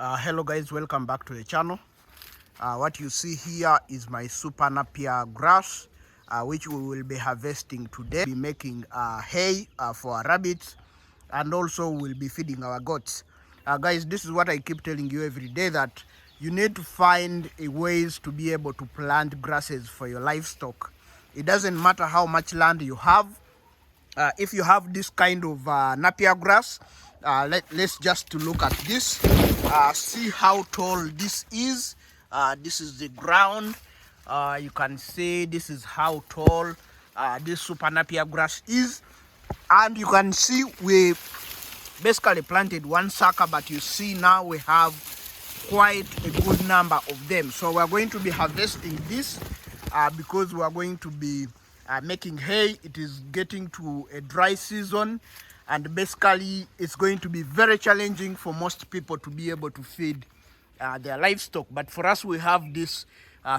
Hello guys, welcome back to the channel. What you see here is my super Napier grass, which we will be harvesting today. Be making hay for our rabbits, and also we'll be feeding our goats. Guys, this is what I keep telling you every day, that you need to find ways to be able to plant grasses for your livestock. It doesn't matter how much land you have. If you have this kind of Napier grass, let's just look at this. See how tall this is. This is the ground. You can see this is how tall this super Napier grass is. And you can see we basically planted one sucker, but you see now we have quite a good number of them. So we're going to be harvesting this because we are going to be making hay. It is getting to a dry season, and basically it's going to be very challenging for most people to be able to feed their livestock. But for us, we have this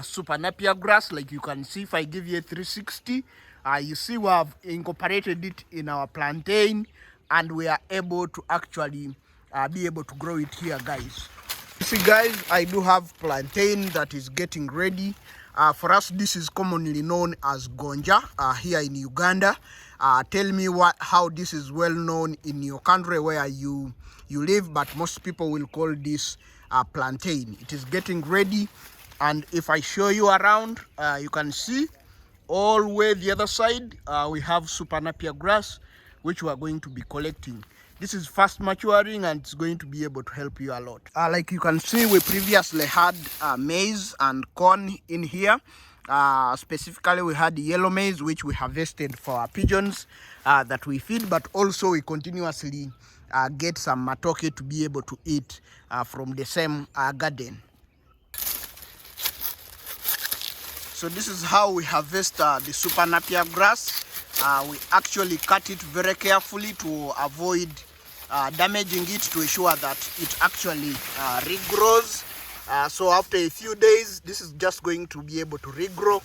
super Napier grass. Like you can see, if I give you a 360, you see we have incorporated it in our plantain, and we are able to actually be able to grow it here, guys. See guys, I do have plantain that is getting ready. For us, this is commonly known as gonja here in Uganda. Tell me how this is well known in your country where you live, but most people will call this plantain. It is getting ready, and if I show you around, you can see all the way the other side, we have super Napier grass, which we are going to be collecting. This is fast maturing, and it's going to be able to help you a lot. Like you can see, we previously had maize and corn in here. Specifically, we had yellow maize, which we harvested for our pigeons that we feed, but also we continuously get some matoke to be able to eat from the same garden. So this is how we harvest the super Napier grass. We actually cut it very carefully to avoid damaging it, to ensure that it actually regrows. So after a few days, this is just going to be able to regrow,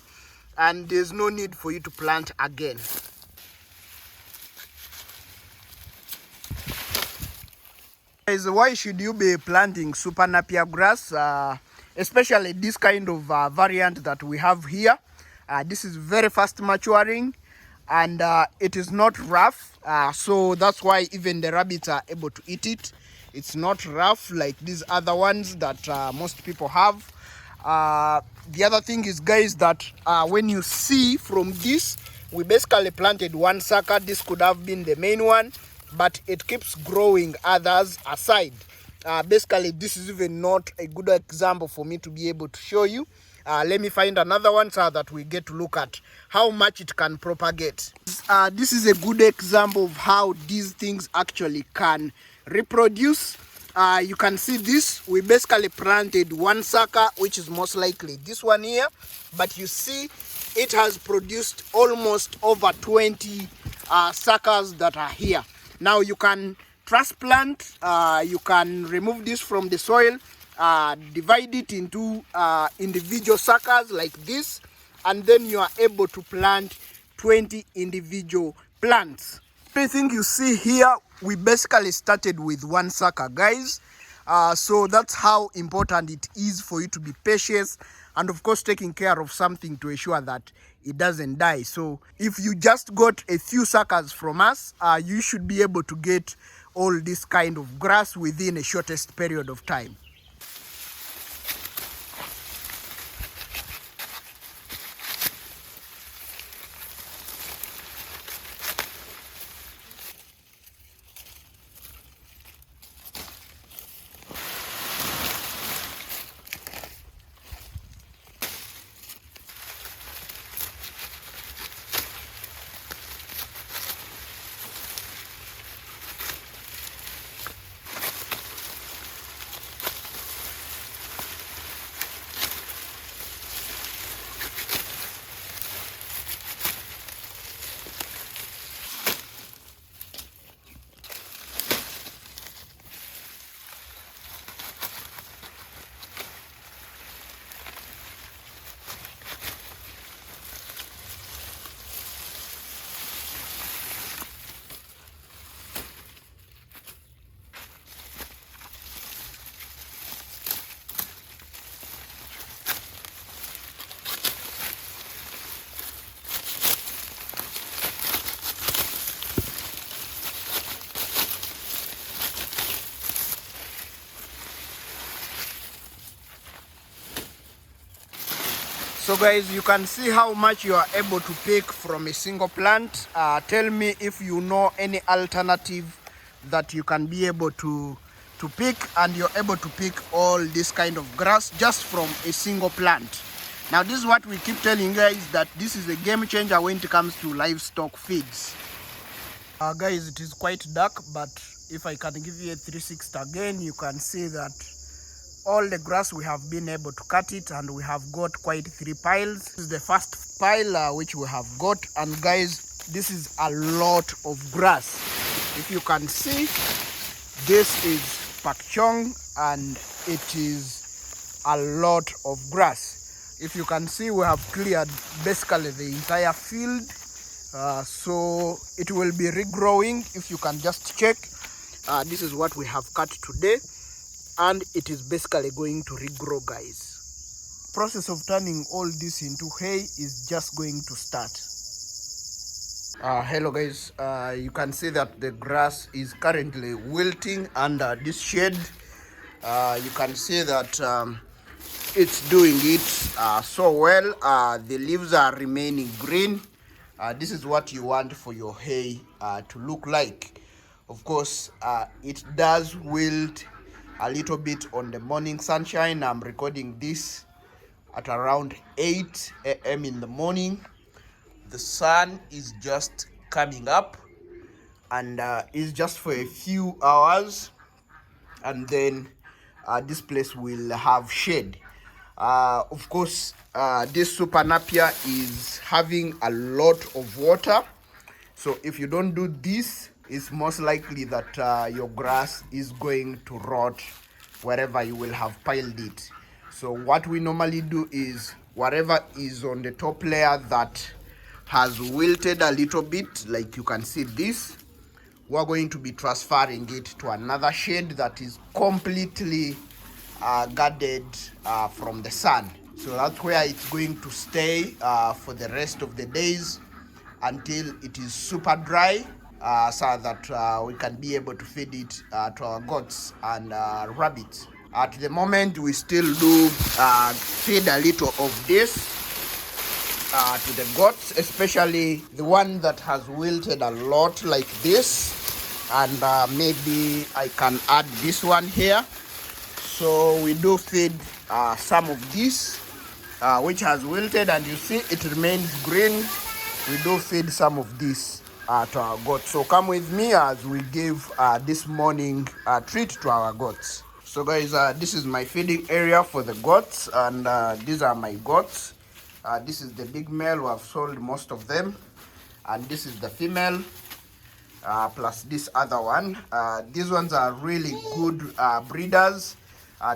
and there's no need for you to plant again. Guys, why should you be planting super Napier grass, especially this kind of variant that we have here? This is very fast maturing, and it is not rough, so that's why even the rabbits are able to eat it. It's not rough like these other ones that most people have. The other thing is, guys, that when you see from this, we basically planted one sucker. This could have been the main one, but it keeps growing others aside. Basically, this is even not a good example for me to be able to show you. Let me find another one so that we get to look at how much it can propagate. This is a good example of how these things actually can reproduce. You can see this. We basically planted one sucker, which is most likely this one here, but you see it has produced almost over 20 suckers that are here. Now you can transplant, you can remove this from the soil, divide it into individual suckers like this, and then you are able to plant 20 individual plants. Everything you see here, we basically started with one sucker, guys. So that's how important it is for you to be patient, and of course taking care of something to ensure that it doesn't die. So if you just got a few suckers from us, you should be able to get all this kind of grass within a shortest period of time. So guys, you can see how much you are able to pick from a single plant. Tell me if you know any alternative that you can be able to pick, and you're able to pick all this kind of grass just from a single plant. Now this is what we keep telling you guys, that this is a game changer when it comes to livestock feeds. Guys, it is quite dark, but if I can give you a 360 again, you can see that all the grass we have been able to cut it, and we have got quite 3 piles. This is the first pile which we have got, and guys, this is a lot of grass. If you can see, this is pakchong, and it is a lot of grass. If you can see, we have cleared basically the entire field, so it will be regrowing. If you can just check, this is what we have cut today, and it is basically going to regrow, guys. Process of turning all this into hay is just going to start. Hello guys, you can see that the grass is currently wilting under this shade. You can see that it's doing it so well. The leaves are remaining green. This is what you want for your hay to look like. Of course, it does wilt a little bit on the morning sunshine. I'm recording this at around 8 a.m. in the morning. The sun is just coming up, and it's just for a few hours, and then this place will have shade. Of course, this super Napier is having a lot of water, so if you don't do this, it's most likely that your grass is going to rot wherever you will have piled it. So what we normally do is, whatever is on the top layer that has wilted a little bit, like you can see this, we're going to be transferring it to another shade that is completely guarded from the sun. So that's where it's going to stay for the rest of the days until it is super dry, so that we can be able to feed it to our goats and rabbits. At the moment, we still do feed a little of this to the goats, especially the one that has wilted a lot like this, and maybe I can add this one here. So we do feed some of this which has wilted, and you see it remains green. We do feed some of this to our goats. So come with me as we give this morning treat to our goats. So guys, this is my feeding area for the goats, and these are my goats. This is the big male who have sold most of them, and this is the female, plus this other one. These ones are really good breeders.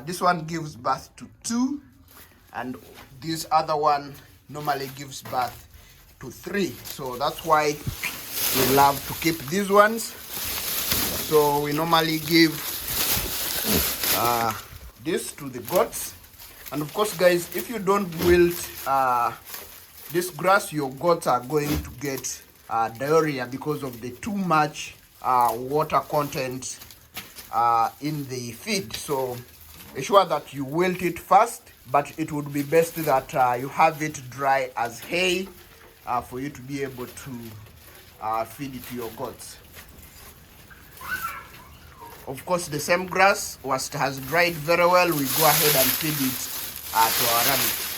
This one gives birth to 2, and this other one normally gives birth to 3. So that's why we love to keep these ones. So we normally give this to the goats. And of course guys, if you don't wilt this grass, your goats are going to get diarrhea because of the too much water content in the feed. So ensure that you wilt it first, but it would be best that you have it dry as hay for you to be able to feed it to your goats. Of course, the same grass, once it has dried very well, we go ahead and feed it to our rabbits.